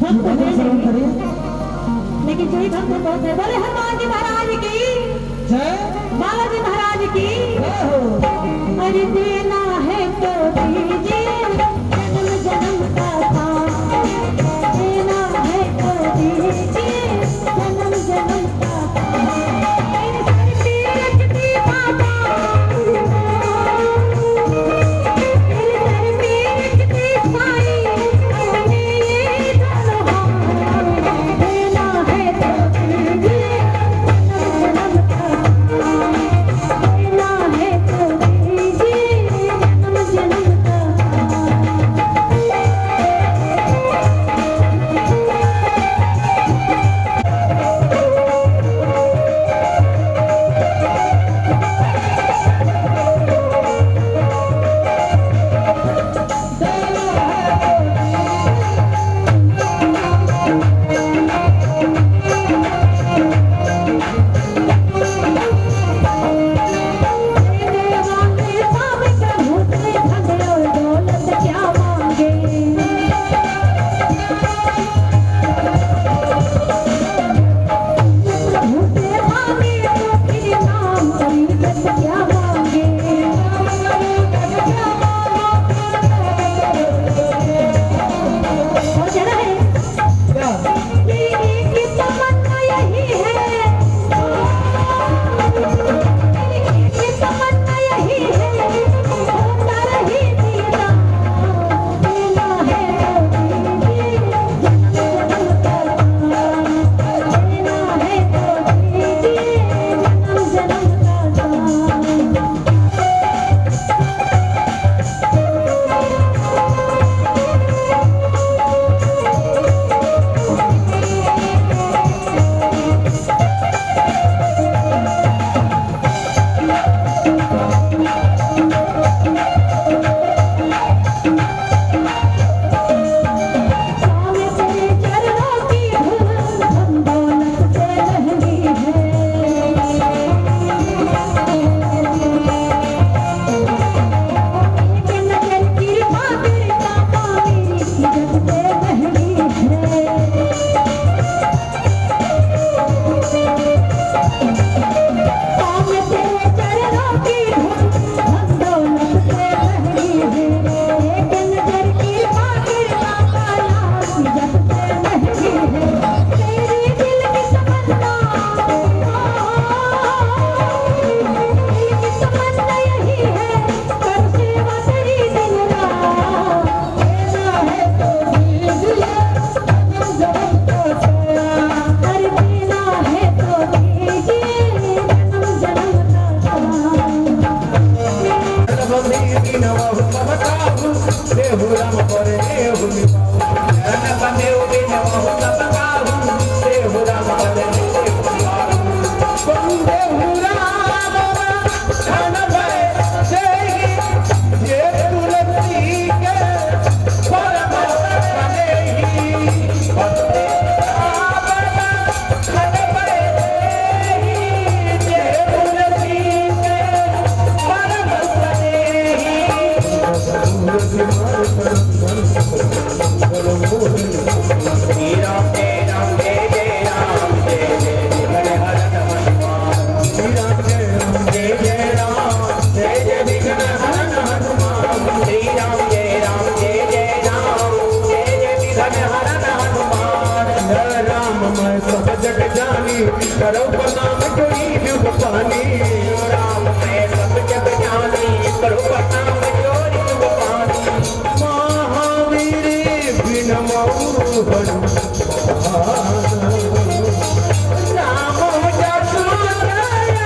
भक्त है लेकिन जो ही भक्त बहुत है। बोले हनुमान जी महाराज की जय, बालाजी महाराज की जय हो। अरे देना है तो दीजिए जन्म जन्म का काम, देना है तो दीजिए जन्म जन्म का काम। मेरे सर पे रखती बाबा, मेरे सर पे रखती साई, अपने ये दोनों हाथ, देना है तो दीजिए जन्म जन्म का काम, देना है तो दीजिए जन्म जन्म का करो प्रणाम जोई युग पानी, राम मैं सब जग जानी, करो प्रणाम जोई युग पानी। महावीर बिन मऊ बन राम जसु दया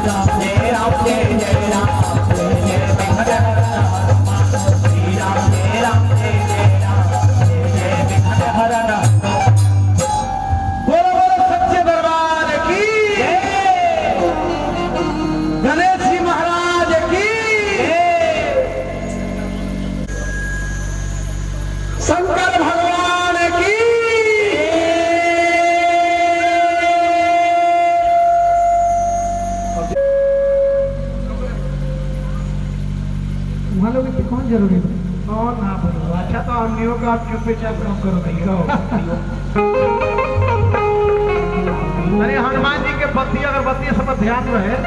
राम मालूम है कौन जरूरी है? कौन ना बोलो। अच्छा तो हमनियों का आप चुपचाप काम करो नहीं कहो। अरे हनुमान जी के बत्ती अगरबत्ती सब पर ध्यान रहे।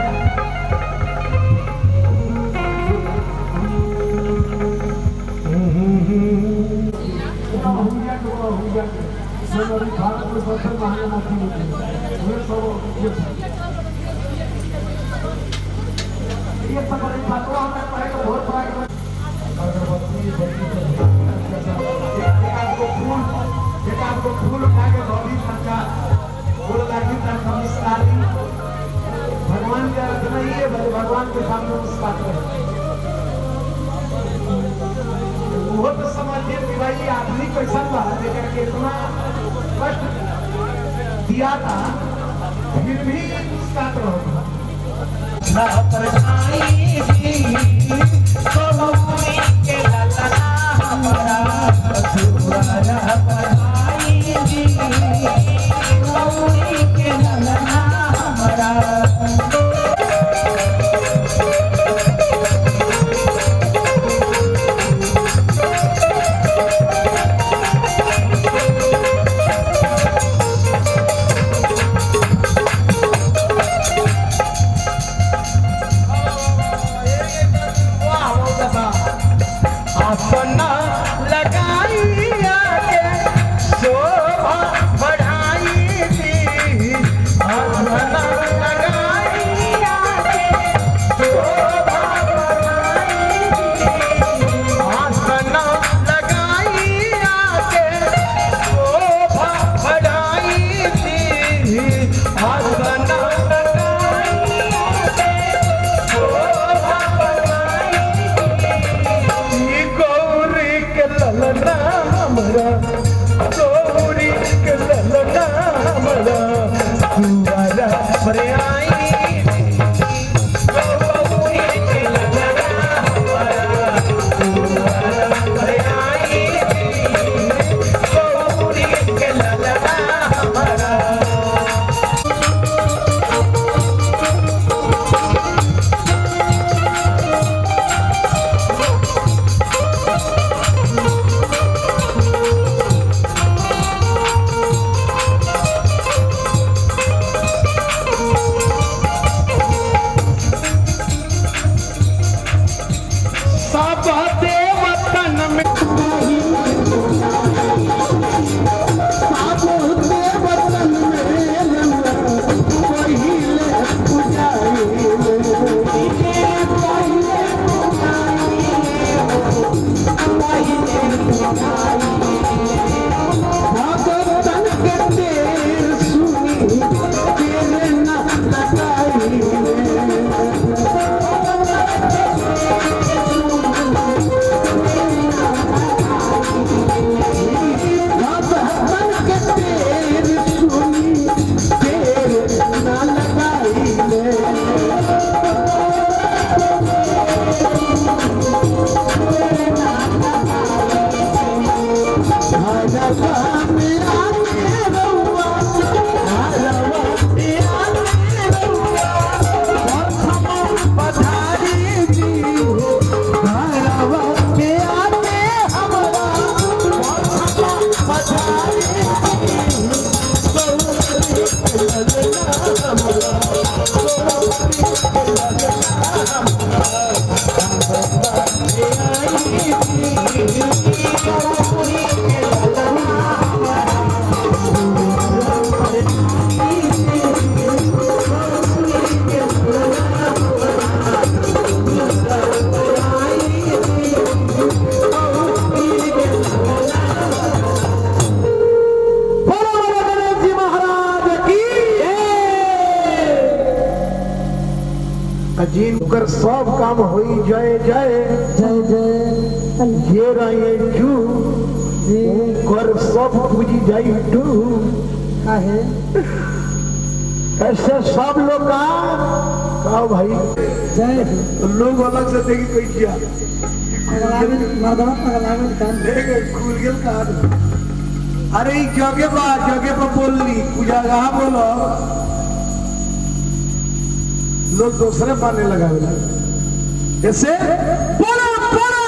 भगवान का अर्थ नहीं है, भगवान के सामने मुस्कुराते रहे। वो तो समझिए कि भाई आदमी कैसा था लेकर के इतना कष्ट दिया था, फिर भी मुस्कुराते रहो। अपना लगाइया के शोभा बढ़ाई थी, अपना लगाइया के शोभा बढ़ाई थी, अपना लगाइया के शोभा बढ़ाई थी, अपना लगाइया के शोभा बढ़ाई थी। गौरी के ललना हमरा, गौरी के ललना हमरा, दुआरा पर आई। गौरी के ललना हमरा, दुआरा पर आई। गौरी के ललना हमरा। सब देवतन में जिनकर सब काम होई जय जय जय जय ये रहे जू कर सब पूजी जाई टू। काहे ऐसे सब लोग का भाई जय लोग अलग से देखी कोई किया मर्दवा पगलावे कान देखे खुल गेल का। अरे ई जगह पर बोलली पूजा कहाँ बोलो लोग दूसरे पाने लगा ऐसे बोलो बोलो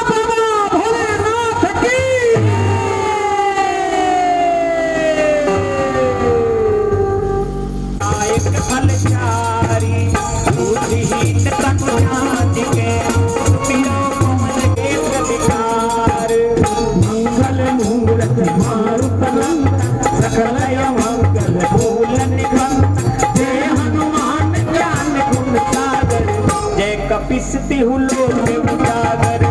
कपिसती हूँ लोग में उजागर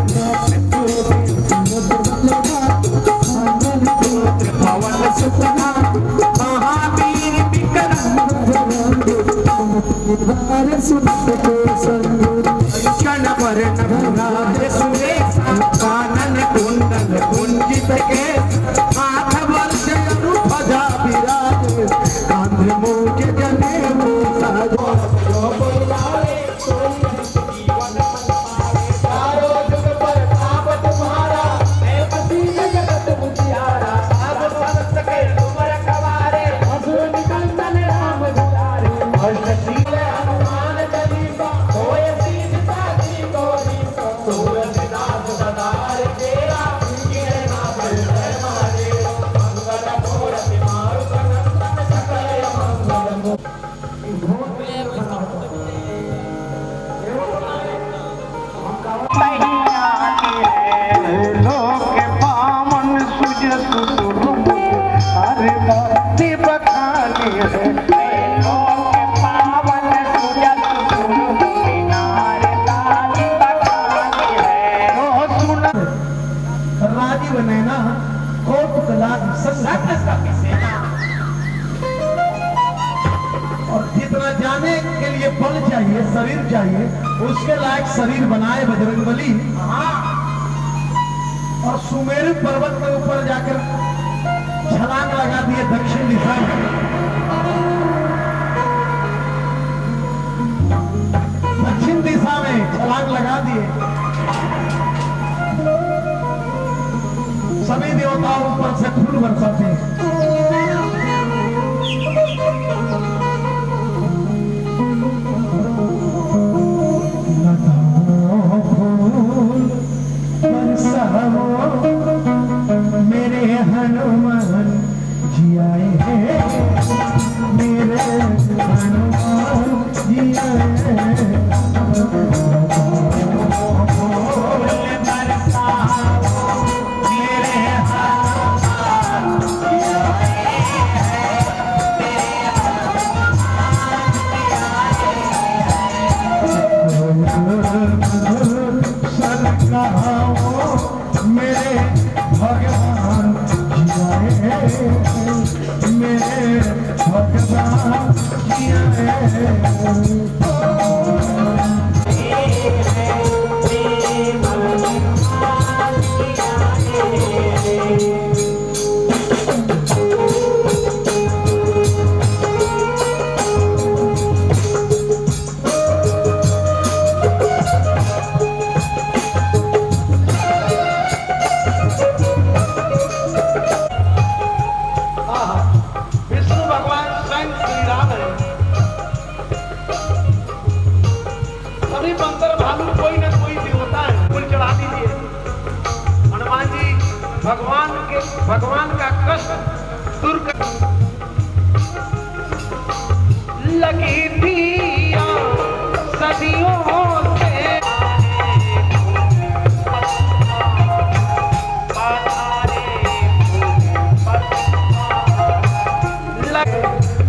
पवन सुतना महावीर विक्रम क्षण वर्ण भुराग सुरेश कानन कुंडल कुंजित के हाथ वर्ष ध्वजा विराज कांध मूज जनेऊ साजो जाने के लिए बल चाहिए, शरीर चाहिए, उसके लायक शरीर बनाए बजरंगबली। और सुमेरु पर्वत के ऊपर जाकर छलांग लगा दिए दक्षिण दिशा में। दक्षिण दिशा में छलांग लगा दिए। सभी देवताओं ऊपर से फूल बरसाते हैं। मेरे हनुमान जी आए हैं, मेरे हनुमान जी आए हैं। मेरे भगवान जी आए हैं, मेरे भगवान जी आए हैं। भगवान का कष्ट दूर कर लगी थी सदियों से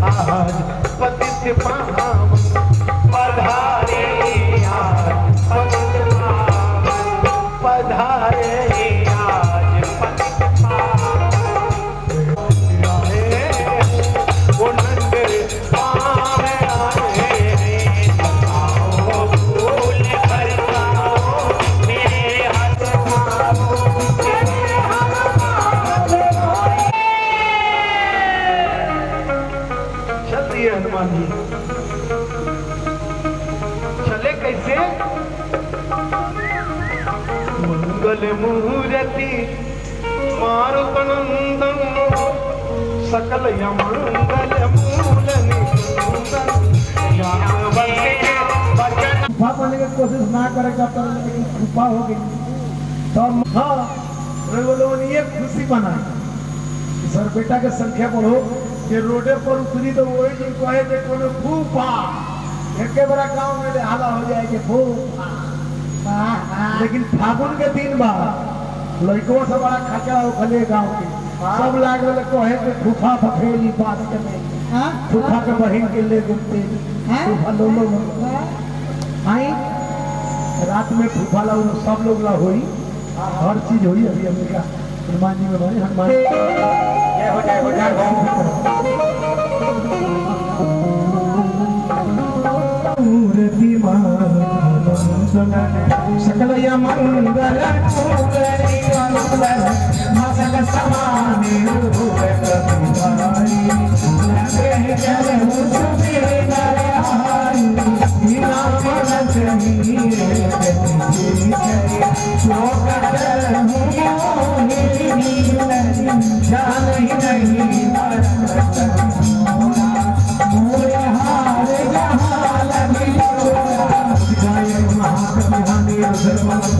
आज पतित पावन पधारे, आज पतित पावन पधारे। हनुमान जी चले कैसे? मंगल मूर्ति मारुतनंदन सकल यमंगल मूलन पाने की कोशिश ना करेगा तो कृपा होगी तो हाँ ये खुशी बनाए सर बेटा के संख्या बढ़ो ये रोडे पर उतरी तो वही दिन कहे जे कोनो फूफा एक बड़ा गांव में हाला हो जाएगी फूफा। लेकिन फागुन के दिन बाद लड़कों से बड़ा खचा उखले गांव के सब लागल कहे के फूफा फफेली बात के फूफा के बहन के ले घूमते फूफा लोलो आई रात में फूफा ला सब लोग ला हुई हर चीज हुई अभी अमेरिका हनुमान जी में बने हनुमान जय हो जय हो जय हो मूर्ति सकल मंगल मसक समाने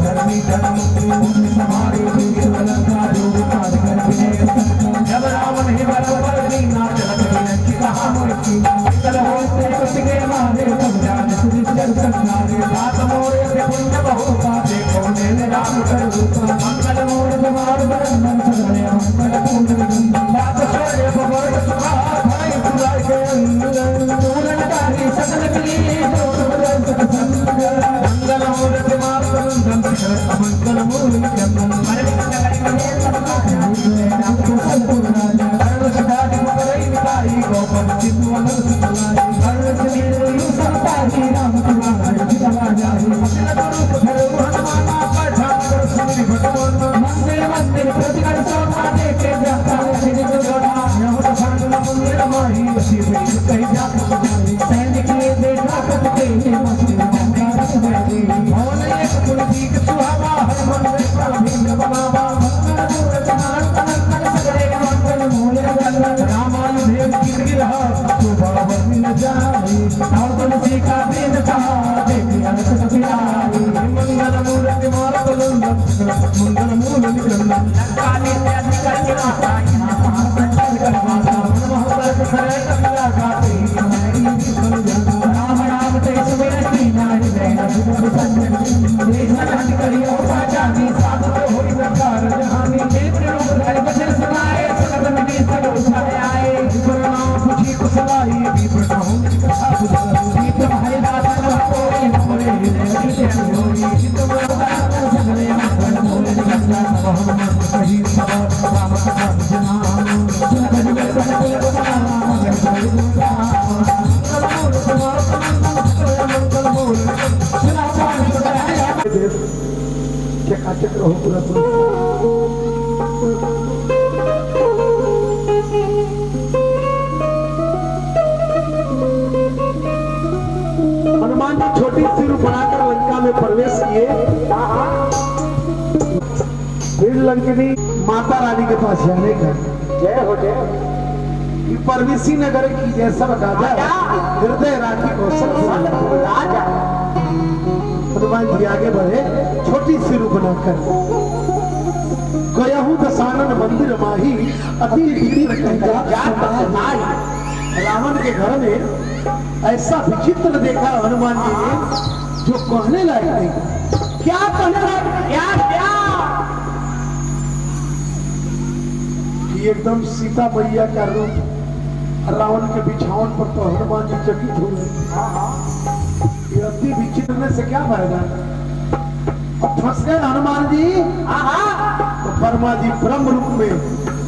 धर्मी धर्म जब रावण ही बराबर दीना जगत कहा मूर्ति कल होते कुछ मारे तब जान सुनिश्चर संसारे बात मोरे से पुण्य बहु पाते कौने राम कर रूप मंगल मोर कुमार बरन सदय मंगल पूर्ण बात छोड़े भगवान सुखा भाई सुराय के पूर्ण कारी सकल की मंगल मोर कुमार बरन मंगल मोर चंदन हनुमान जी छोटी सी रूप बनाकर लंका में प्रवेश किए फिर लंकिनी माता रानी के पास जाने का जय हो जय कि परवेशी नगर की जैसा राजा हृदय राखी कौशल राजा हनुमान जी आगे बढ़े छोटी सी रूप बनाकर गयहू दशानन मंदिर माही अति विचित्र रावण के घर में ऐसा विचित्र देखा हनुमान जी ने जो कहने लायक नहीं। क्या कहने लायक क्या क्या कि एकदम सीता मैया का रूप रावण के बिछावन पर तो हनुमान जी चकित हो गए। ये अति विचित्र से क्या फायदा, अब फंस गए हनुमान जी। तो वर्मा जी ब्रह्म रूप में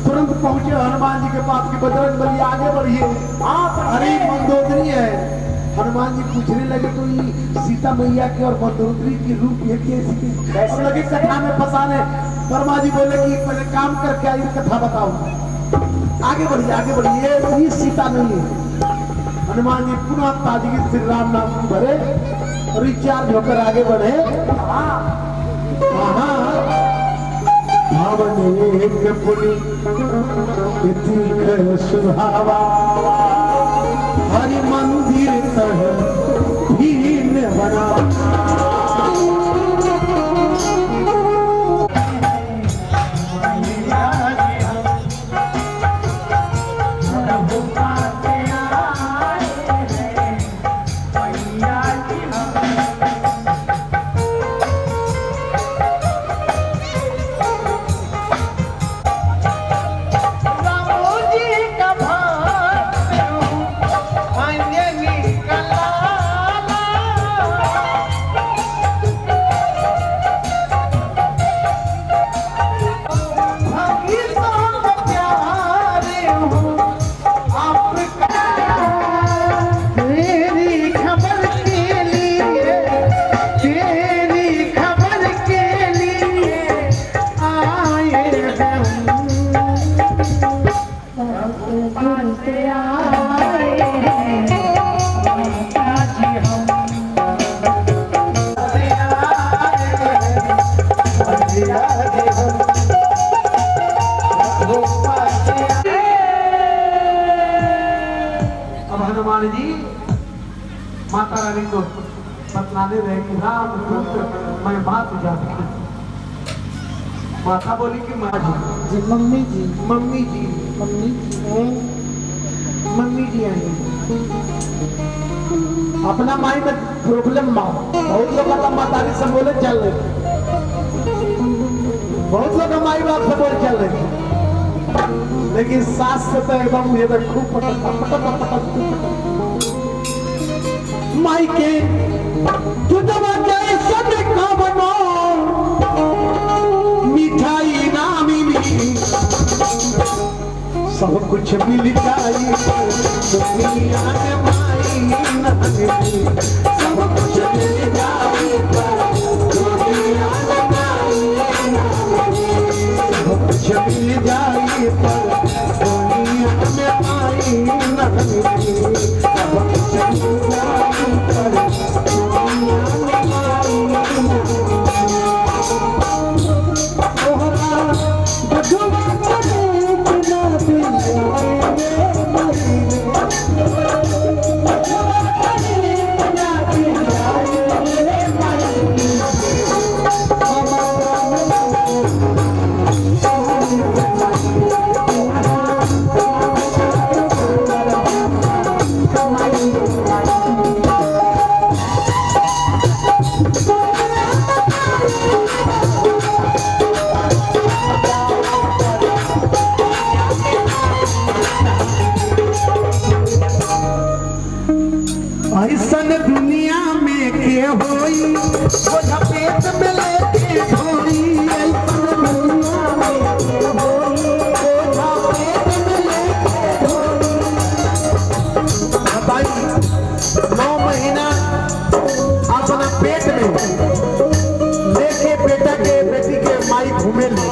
तुरंत पहुंचे हनुमान जी के पास कि बजरंग बली आगे बढ़िए। अरे मंदोदरी है। हनुमान जी पूछने लगे तो ये सीता मैया की और मंदोदरी की रूप ये कैसी लगे कथा में फंसाने। वर्मा जी बोले कि पहले काम करके आई कथा बताओ। आगे बढ़िए ये सीता नहीं है। हनुमान जी पुनः ताजगी श्री राम नाम की भरे रिचार्ज होकर आगे बढ़े। भावन एक पुनि सुहावा हरि मंदिर तह भीन बना। कला को बतलाने रहे कि राम मैं बात जाती हूँ। माता बोली कि माँ जी मम्मी जी मम्मी जी मम्मी जी मम्मी जी आई अपना माई में प्रॉब्लम माँ बहुत लोग का मातारी से बोले चल रहे थे, बहुत लोग माई बाप से बोले चल रहे थे, लेकिन सास से तो एकदम ये तो खूब पटक माई के तू दबा जाए सब का बनो मिठाई ना मिली सब कुछ मिल जाए दुनिया में माई ना मिली सब कुछ मिल जाए दुनिया में माई ना मिली सब कुछ मिल जाए पर दुनिया में माई ना मिली सब कुछ मिल जाए पर दुनिया में माई ना मिली ऐसन दुनिया में के होई बोझा पेट में लेके ढोई ऐसन दुनिया में के होई बोझा पेट में लेके ढोई बताई 9 महीना अपना पेट में लेके बेटा के बेटी के माई घूमे ले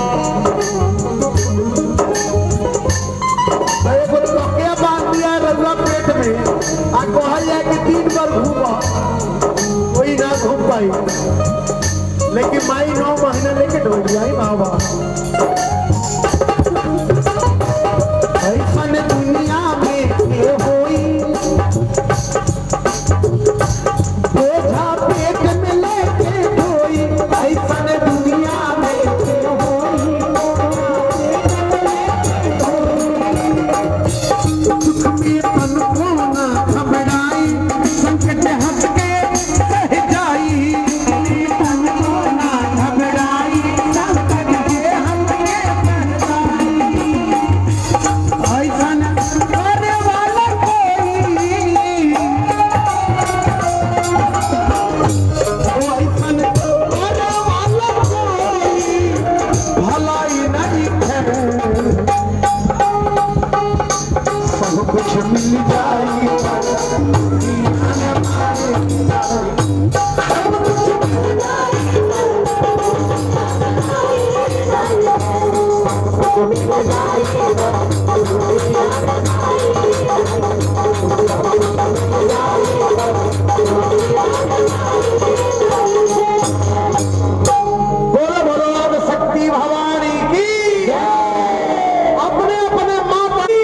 क्या बात दिया रजुआ पेट में आ कहल जाए कि 3 बार घूमा कोई ना घूम पाई, लेकिन माई 9 महीना लेके ढोल जाए माँ बाप। ऐसन दुनिया में के होई बोझा पेट में लेके ढोई ऐसन दुनिया में के होई दुख में तन को ना घबराई संकट हट के सह जाई तन को ना घबराई संकट के हट के सह जाई ऐसन करे वाला कोई ऐसन करे वाला कोई भलाई नहीं है सब कुछ मिल जाए बोलो बोलो अब शक्ति भवानी की अपने अपने माता की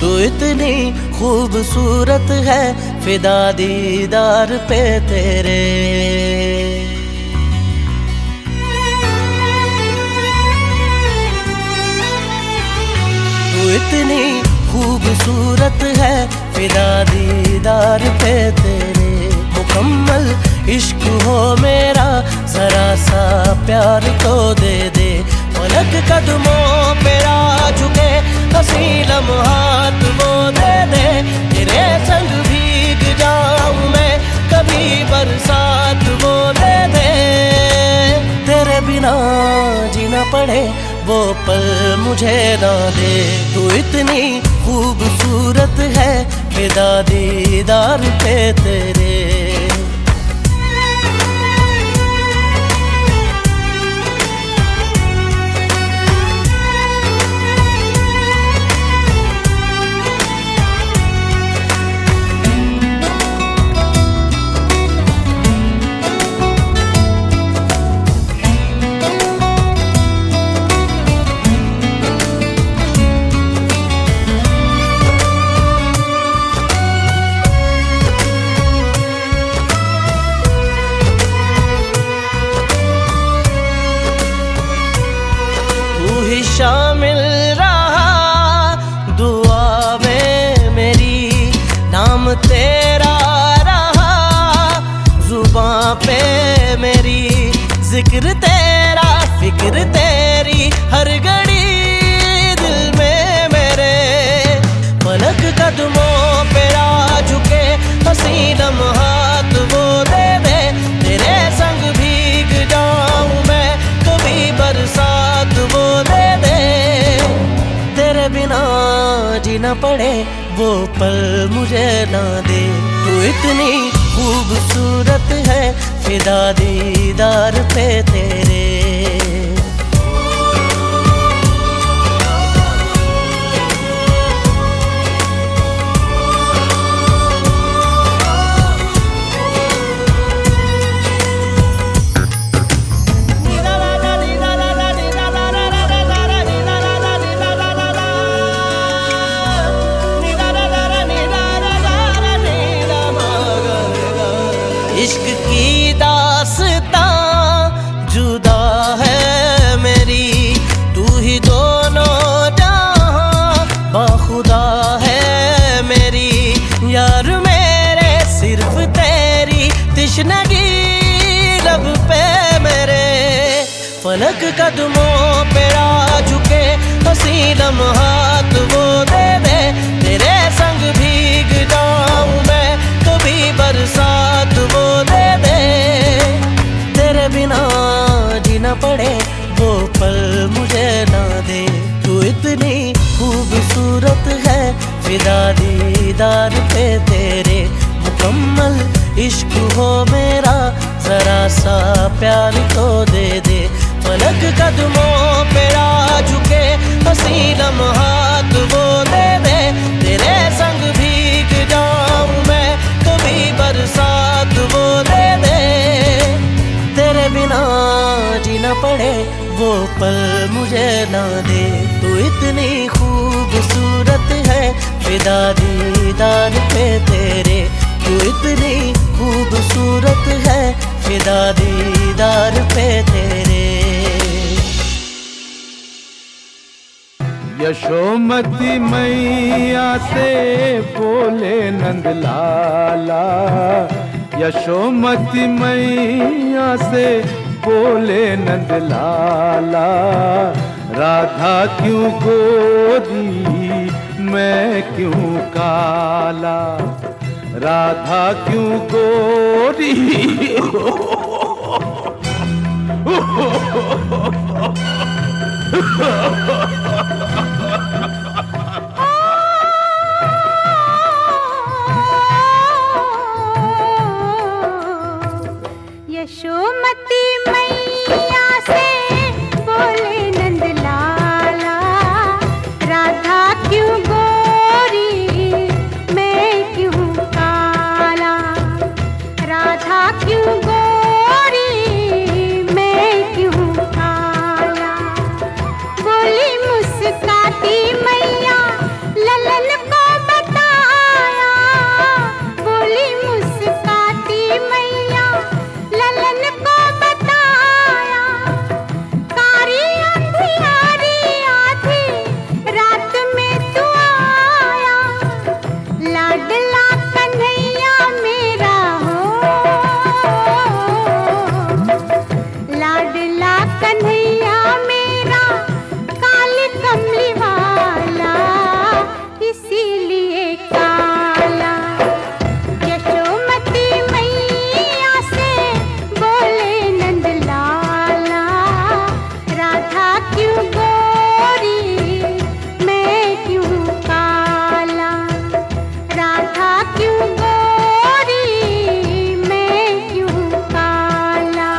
तू इतनी खूबसूरत है फिदा दीदार पे तेरे तू इतनी खूबसूरत है फिदा दीदार पे तेरे मुकम्मल इश्क हो मेरा जरा सा प्यार तो दे दे पलक कदमों पे आ झुके हंसी लम्हात वो दे दे तेरे संग भीग जाऊं मैं कभी बरसात वो दे दे तेरे बिना जीना पड़े वो पल मुझे ना दे तू इतनी खूबसूरत है फिदा दीदार पे तेरे पड़े वो पल मुझे ना दे। तू इतनी खूबसूरत है फिदा दीदार पे तेरे। इश्क की दास्तां जुदा है मेरी, तू ही दोनों जहां बाखुदा है मेरी। यार मेरे सिर्फ तेरी तिश्नगी लब पे मेरे। फलक कदमों पे आ झुके हसी लम्हात वो दे दे। तेरे संग भीग जाऊं मैं कभी बरसात वो दे दे। तेरे बिना जीना पड़े वो पल मुझे ना दे। तू इतनी खूबसूरत है फिदा दीदार पे तेरे। मुकम्मल इश्क हो मेरा जरा सा प्यार तो दे दे। फलक कदमों पे आ झुके हसी लम्हात वो दे दे। तेरे संग भीग जाऊं मैं कभी बरसात वो दे दे। तेरे बिना जीना पड़े वो पल मुझे ना दे। तू इतनी खूबसूरत है फिदा दीदार पे तेरे। तू इतनी खूबसूरत है फिदा दीदार पे तेरे। यशोमती मैया से बोले नंदलाला। यशोमती मैया से बोले नंदलाला। राधा क्यों गोरी मैं क्यों काला। राधा क्यों गोरी यशोमती मैया से बोले नंदलाला। राधा क्यों गोरी मैं क्यों काला। राधा क्यों गोरी मैं क्यों काला। बोली मुस्काती मैया ललन को बताया। बोली मुस्काती मैया ललन को बताया। कारी अंधियारी आधी रात में तू आया। लाडला कन्हैया मेरा हो। लाडला कन्हैया मेरा काली कमली वाला इसीलिए काला। यशोमती मैया से बोले नंदलाला। राधा क्यों गोरी मैं क्यों काला। राधा क्यों गोरी मैं क्यों काला।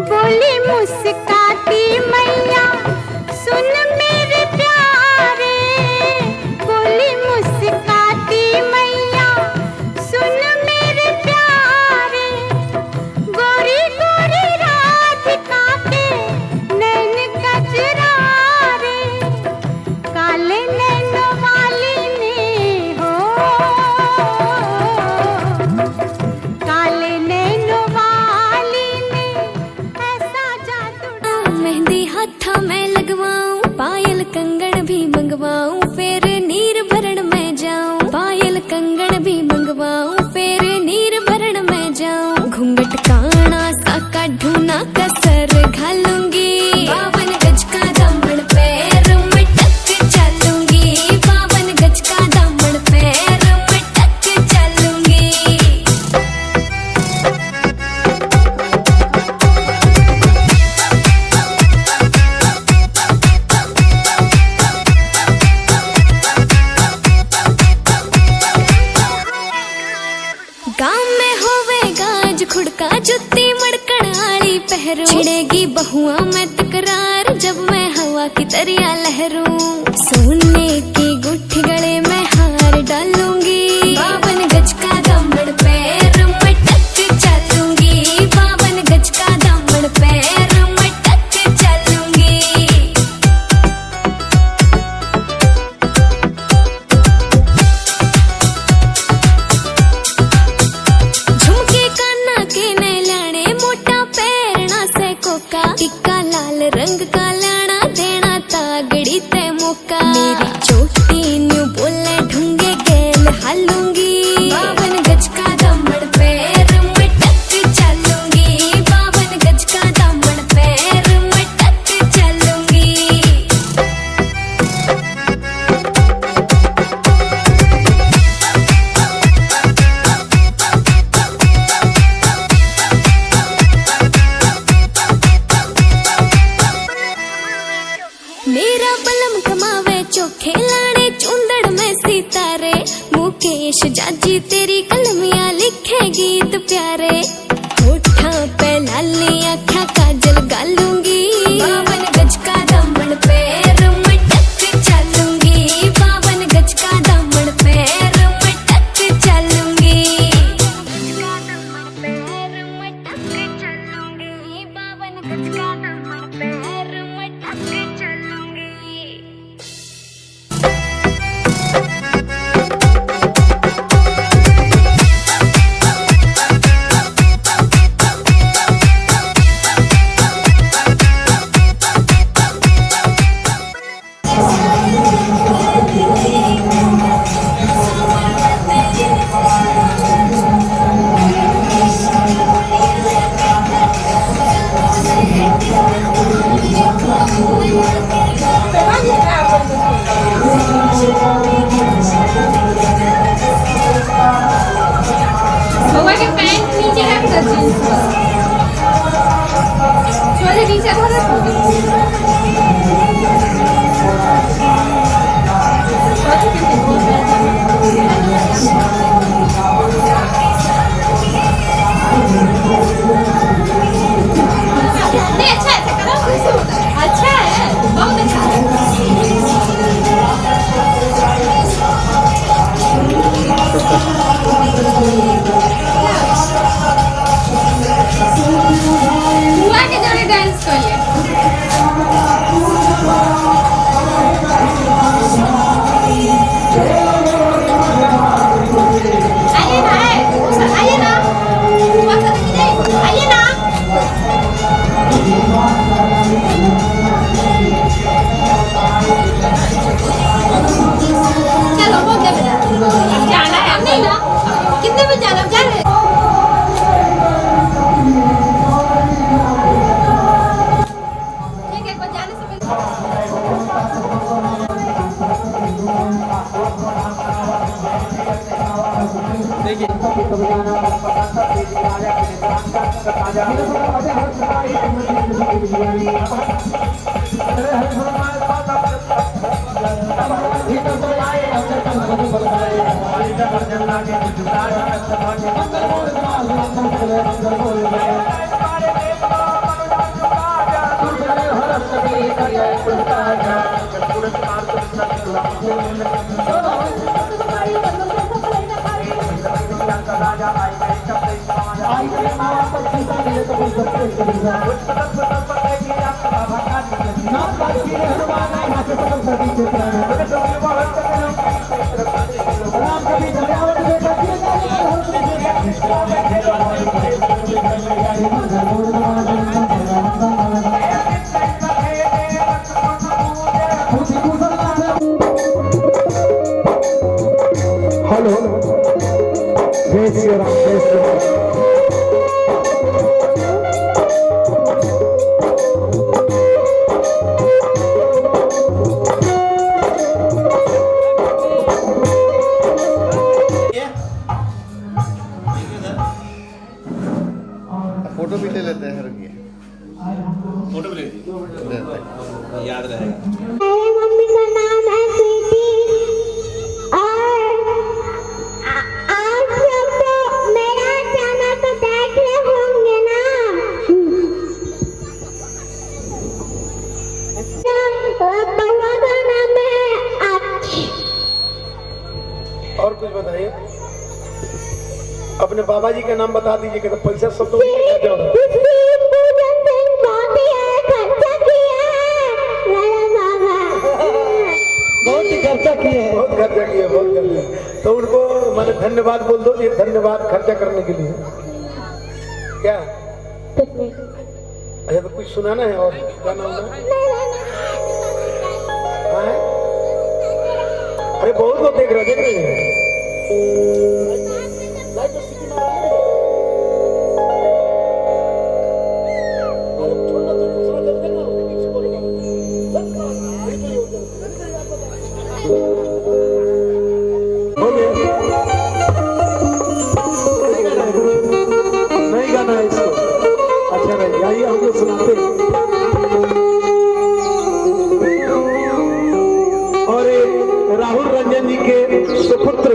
बोली मुस्काती मैया सुन मेरे प्यारे। बोली मुस्काती मैया सुन मेरे प्यारे। गोरी गोरी राधिका के नैन कजरारे। काले नैनों वाली ने हो। काले नैनों वाली ने ऐसा जादू। मेहंदी हाथा मैं लगवाऊं, पायल कंगन भी मंगवाऊं, फिर नीर भरण में जाऊं। पायल कंगन भी मंगवाऊं, फिर नीर भरण में जाऊं। घूंघट काना सा काढूं कसर घालूंगी। 52 गज का दामन पैर में टक चलूंगी। की तरिया लहरूं, सोने की गुठी गले में हार डालूंगी, 52 गज का दामन पैर मटक चलूंगी, 52 गज का दामन पैर मटक चलूंगी। झुमके काना के नैलाने मोटा पैरना से कोका, टिक्का लाल रंग का लाना देना तागड़ी ते मौका, मेरी चोटी न्यू बोले ढूंगे गेल हालूंगी, 52 गज का दामन पैर मटक चलूंगी, 52 गज का दामन पैर मटक चलूंगी। मेरा बलम कमावे चोखे लाने चूंदड़ में सितारे, मुकेश जाजी तेरी कलमियां लिखे गीत प्यारे, होठा पे लाली आँखा काजल गालूंगी, 52 गज का दामन पैर मटक चलूंगी, 52 गज का दामन पैर मटक चलूंगी, 52 गज का दामन पैर मटक चलूंगी। बउआ के पैंट नीचे रख दो जींस पर, चोले नीचे धर नहीं, अच्छा है करो, अच्छा है, बहुत अच्छा है। बुआ के जोड़े डांस कर ले। आइए ना, आइए ना, बुआ का देखिए जाए, आइए ना। चलो हो गया बेटा, जाना है अब नहीं ना, कितने बजे जाना है? जा रहे ठीक है, कोई जाने से हेलो, जय श्री राम, जय श्री राम। फोटो भी ले लेते हैं, रुकिए। फोटो भी ले लीजिए, याद रहेगा। मेरी मम्मी का नाम है प्रीति और आज हमको मेरा चैनल पे और कुछ बताइए। अपने बाबा जी का नाम बता दीजिए कि तो पैसा सब लोग खर्चा हो रहा है। बहुत ही खर्चा किए हैं। बहुत खर्चा किया, बहुत खर्चा। तो उनको मैंने धन्यवाद बोल दो, ये धन्यवाद खर्चा करने के लिए। क्या अच्छा तो कुछ सुनाना है और गाना वाना? हाँ? अरे बहुत लोग देख रहे हैं। नहीं गाना है इसको। अच्छा भाई आइए हम लोग सुनाते हैं। और राहुल रंजन जी के सुपुत्र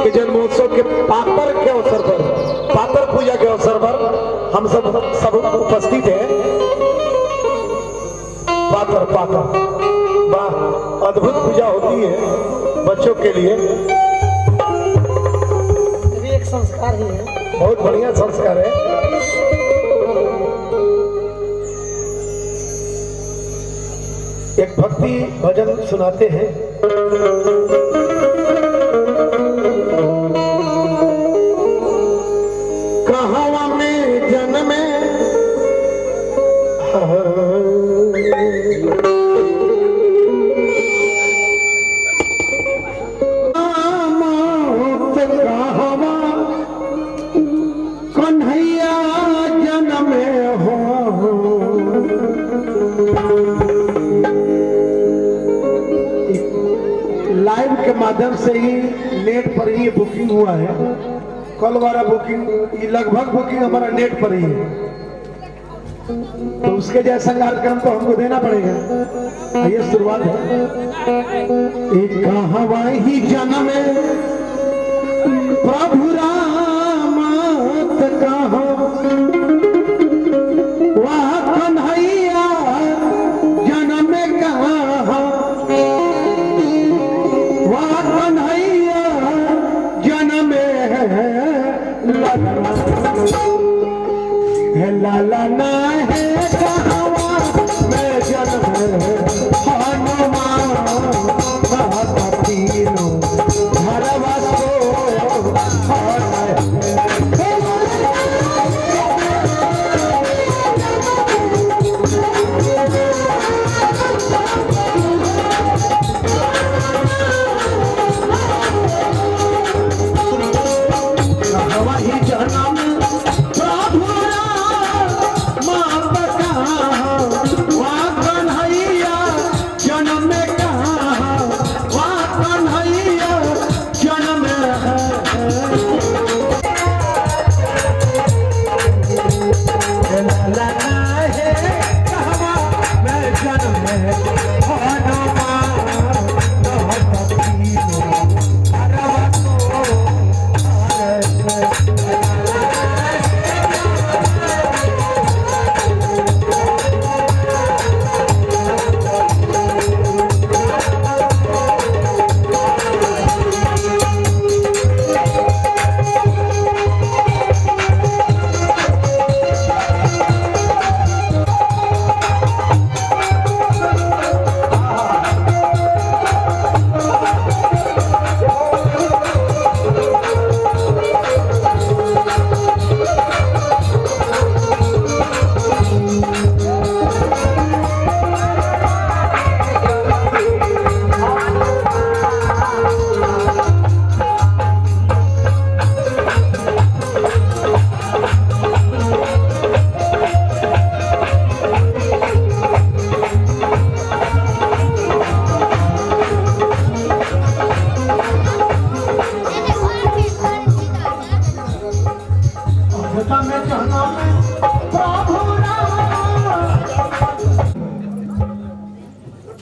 के जन्मोत्सव के पातर के अवसर पर, पातर पूजा के अवसर पर हम सब उपस्थित हैं। पातर वाह, अद्भुत पूजा होती है बच्चों के लिए। ये भी एक संस्कार ही है। बहुत बढ़िया संस्कार है। एक भक्ति भजन सुनाते हैं। कहाँ में जन्मे कन्हैया जन्मे हो। लाइव के माध्यम से ही नेट पर ही बुकिंग हुआ है। कल वाला बुकिंग, ये लगभग बुकिंग हमारा नेट पर ही है। तो उसके जैसा कार्यक्रम तो हमको देना पड़ेगा। आइए शुरुआत है। एक कहावा ही जन्म प्रभु राम कहा वह कन्हैया जन्म कहा, वह कन्हैया जन्म लाला ना है कहावा मैं जन्म हनुमान तीनों भरवा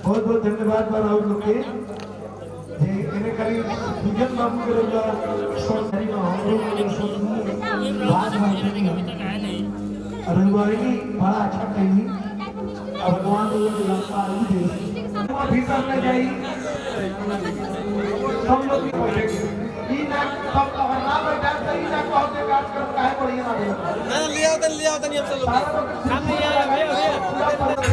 बहुत बहुत धन्यवाद राहुल लोग के इन्हें करीब पूजन बाबू के लोग सोसारी में हम लोग बात रंगवारी बड़ा अच्छा कही अब भगवान लोगों को लंका आयु दे भीतर में जाई हम लोग भी पहुंचेंगे। सब कहना बैठा सही ना कहो के काट कर काहे बढ़िया ना दे ना लिया होता नहीं अब चलो सामने आ भाई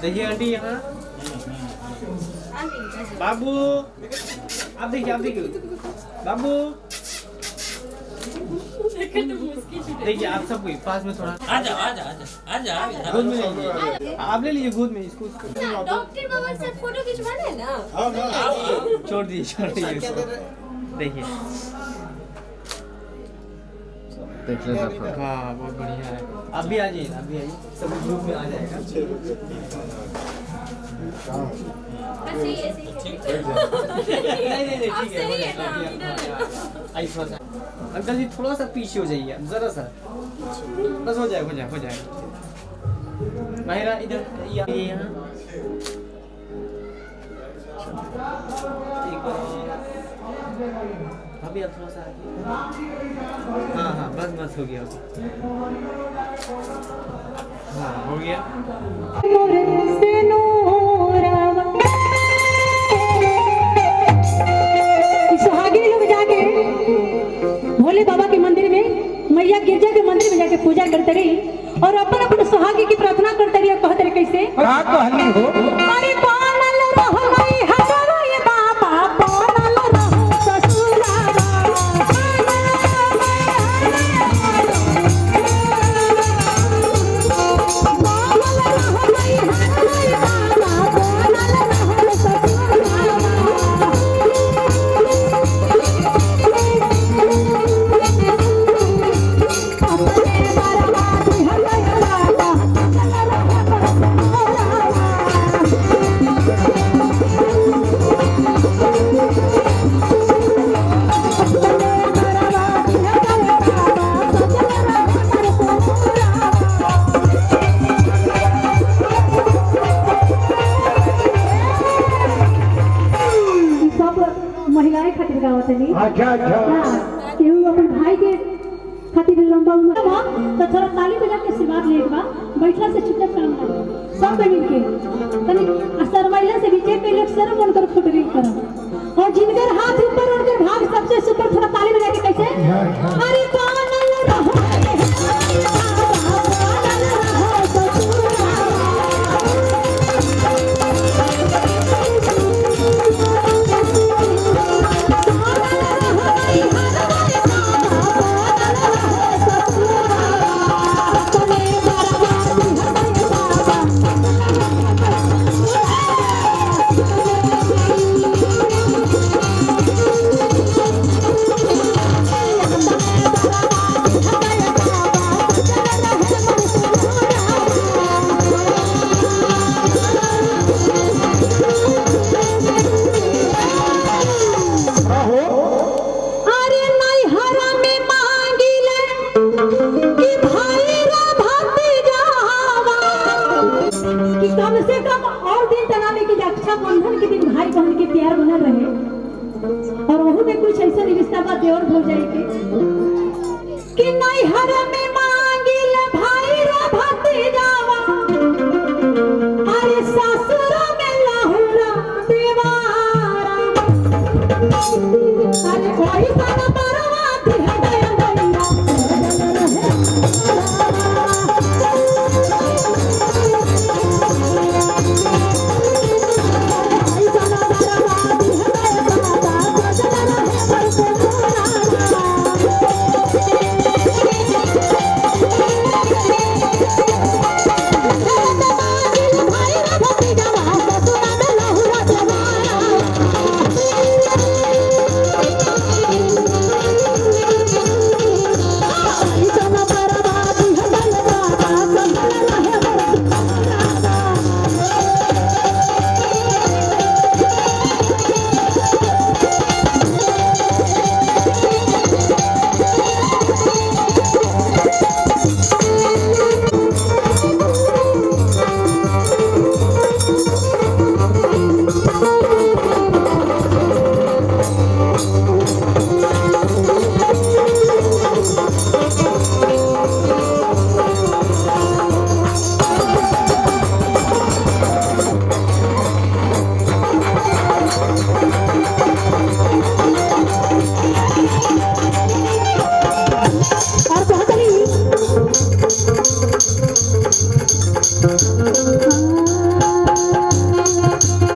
देखिए आंटी यहाँ बाबू आप देखिए बाबू देखिए आप सब कोई पास में थोड़ा आजा गोद में लीजिए आप ले लीजिए गोद में इसको डॉक्टर बाबा से फोटो खिंचवाना है ना छोड़ दीजिए देखिए देख लेना फिर। हाँ बहुत बढ़िया है आप भी आ जाइए सब ग्रुप में आ जाएगा नहीं ठीक है आइए थोड़ा सा अंकल जी थोड़ा सा पीछे हो जाइए आप जरा सा बस हो जाएगा माहिरा इधर यहाँ अभी आप थोड़ा सा हाँ बस हो गया हाँ हो गया सुहागिन लोग जाके भोले बाबा के मंदिर में मैया गिरजा के मंदिर में जाके पूजा करते रही और अपन सुहागी की प्रार्थना करते रही और कहते रही कैसे का कहली हो अरे पानल रहो गई हजारों ये बाबा पानल रहो ससुरारा महिलाएं खातिर गावत नहीं अच्छा केहू अपन भाई के खातिर लंबा उम्र बा तो थोड़ा ताली बजा के आशीर्वाद लेत बा बैठला से चुपचाप काम ना सब मिल के तनी शर्माइला से भी चेक के लोग शर्म उनकर फुटरी करम और जिनकर हाथ ऊपर उनकर भाग सबसे सुपर थोड़ा ताली बजा के कैसे अरे पानल रहो कि कम से कम और दिन तना में कि रक्षाबंधन के दिन भाई बहन के प्यार बनल रहे और वहू में कुछ ऐसा रिश्ता बा देवर भौजाई के कि नहीं हर में